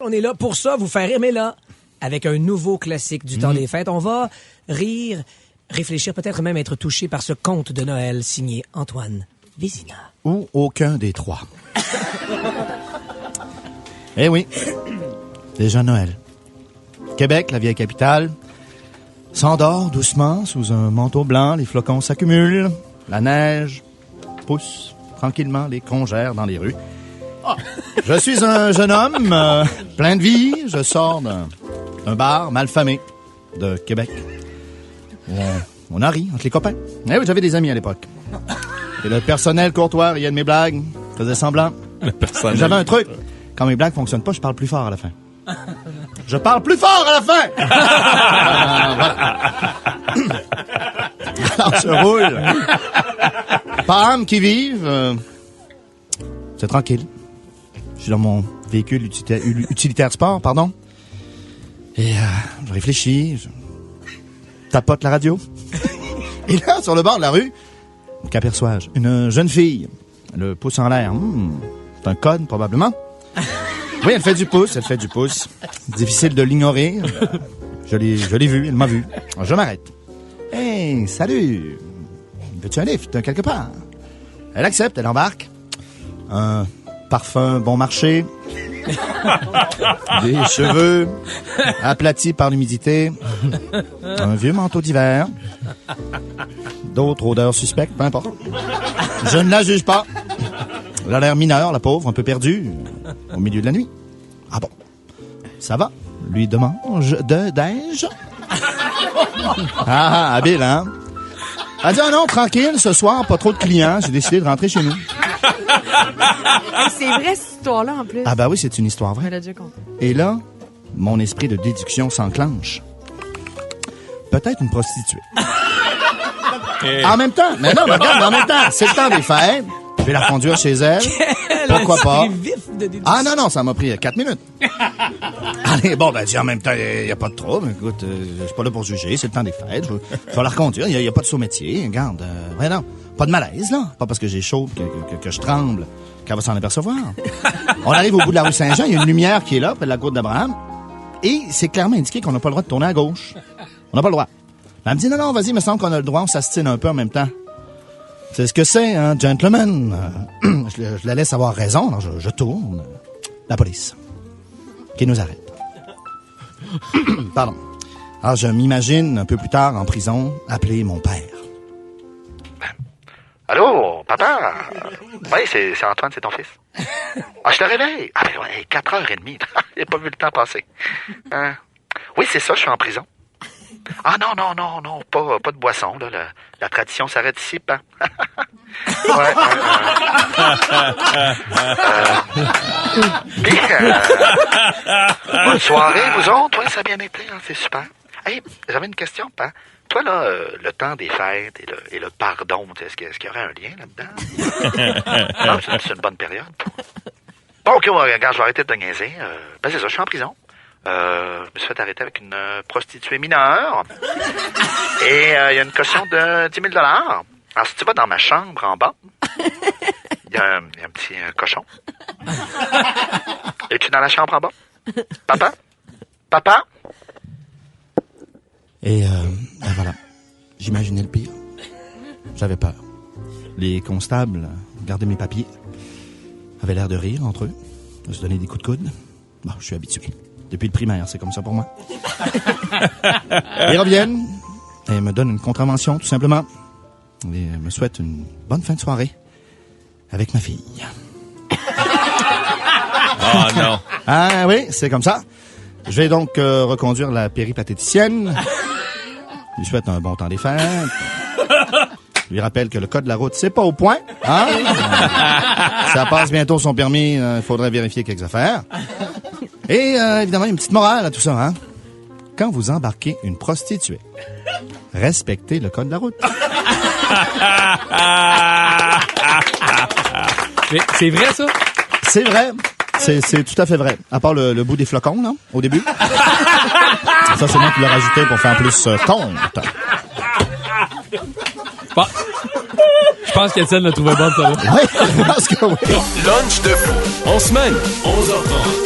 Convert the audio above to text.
On est là pour ça, vous faire aimer là, avec un nouveau classique du temps des fêtes. On va rire, réfléchir, peut-être même être touché par ce conte de Noël signé Antoine Vézina. Ou aucun des trois. Eh oui, déjà Noël. Québec, la vieille capitale, s'endort doucement sous un manteau blanc, les flocons s'accumulent, la neige pousse tranquillement les congères dans les rues. Je suis un jeune homme plein de vie, je sors d'un bar malfamé de Québec. On a ri entre les copains. Eh oui, j'avais des amis à l'époque. Et le personnel courtois riait de mes blagues, faisait semblant. J'avais un truc. Quand mes blagues fonctionnent pas, je parle plus fort à la fin. Je parle plus fort à la fin! Voilà. Alors, je roule. Par âme qui vive, c'est tranquille. Je suis dans mon véhicule utilitaire sport, pardon. Et je réfléchis, je tapote la radio. Et là, sur le bord de la rue, qu'aperçois-je? Une jeune fille, le pouce en l'air. C'est un code, probablement. Oui, elle fait du pouce. Difficile de l'ignorer. Je l'ai vue, elle m'a vu. Je m'arrête. Hey, salut! Veux-tu un lift, quelque part? Elle accepte, elle embarque. Un parfum bon marché. Des cheveux aplatis par l'humidité. Un vieux manteau d'hiver. D'autres odeurs suspectes, peu importe. Je ne la juge pas. Elle a l'air mineure, la pauvre, un peu perdue, au milieu de la nuit. Ah bon, ça va? Lui demande d'ai-je? Ah, habile, hein? Elle dit, ah non, tranquille, ce soir, pas trop de clients, j'ai décidé de rentrer chez nous. C'est vrai, cette histoire-là, en plus. Ah ben oui, c'est une histoire vraie. Elle a déjà compté. Et là, mon esprit de déduction s'enclenche. Peut-être une prostituée. En même temps, mais non, mais regarde, en même temps, c'est le temps des fêtes. Je vais la conduire chez elle. Pourquoi pas? Ah non, ça m'a pris 4 minutes. Allez, bon, ben, dis en même temps, il n'y a pas de trouble. Écoute, je suis pas là pour juger, c'est le temps des fêtes. Je vais la reconduire, il n'y a pas de sous-métier. Regarde, ouais, non, pas de malaise, là. Pas parce que j'ai chaud que je tremble qu'elle va s'en apercevoir. On arrive au bout de la rue Saint-Jean, il y a une lumière qui est là, près de la côte d'Abraham. Et c'est clairement indiqué qu'on n'a pas le droit de tourner à gauche. On n'a pas le droit. Elle me dit, non, vas-y, il me semble qu'on a le droit, on s'astine un peu en même temps. C'est ce que c'est, un gentleman. Je la laisse avoir raison, alors je tourne. La police. Qui nous arrête. Pardon. Alors, je m'imagine, un peu plus tard, en prison, appeler mon père. Allô, papa? Oui, c'est Antoine, c'est ton fils. Ah, je te réveille. Ah, ben ouais, 4h30. J'ai pas vu le temps passer. Oui, c'est ça, je suis en prison. Ah non, pas de boisson, là. La tradition s'arrête ici, pas. Ouais. Puis, bonne soirée, vous autres. Ouais, ça a bien été, hein, c'est super. Hey, j'avais une question, pas. Toi, là, le temps des fêtes et le pardon, est-ce qu'il y aurait un lien là-dedans? Non, c'est une bonne période. Bon, OK, regarde, je vais arrêter de te niaiser. Ben, c'est ça, je suis en prison. Je me suis fait arrêter avec une prostituée mineure. Et il y a une caution de 10 000 $. Alors, si tu vas dans ma chambre en bas, il y a un petit cochon. Es-tu dans la chambre en bas? Papa? Et ben voilà. J'imaginais le pire. J'avais peur. Les constables gardaient mes papiers. Avaient l'air de rire entre eux. De se donner des coups de coude. Bon, je suis habitué. Depuis le primaire, c'est comme ça pour moi. Ils reviennent et me donnent une contravention, tout simplement. Et me souhaitent une bonne fin de soirée avec ma fille. Oh non. Ah oui, c'est comme ça. Je vais donc reconduire la péripatéticienne. Je lui souhaite un bon temps des fêtes. Je lui rappelle que le code de la route, c'est pas au point. Hein? Ça passe bientôt son permis, il faudrait vérifier quelques affaires. Et évidemment, une petite morale à tout ça, hein? Quand vous embarquez une prostituée, respectez le code de la route. C'est vrai, ça? C'est vrai. C'est tout à fait vrai. À part le bout des flocons, là, au début. Ça, c'est moi qui l'ai rajouté pour faire plus compte. Bon. Je pense qu'Étienne l'a trouvé bonne, ça va. Oui, je pense que oui. Lunch de fou. En semaine, 11h30.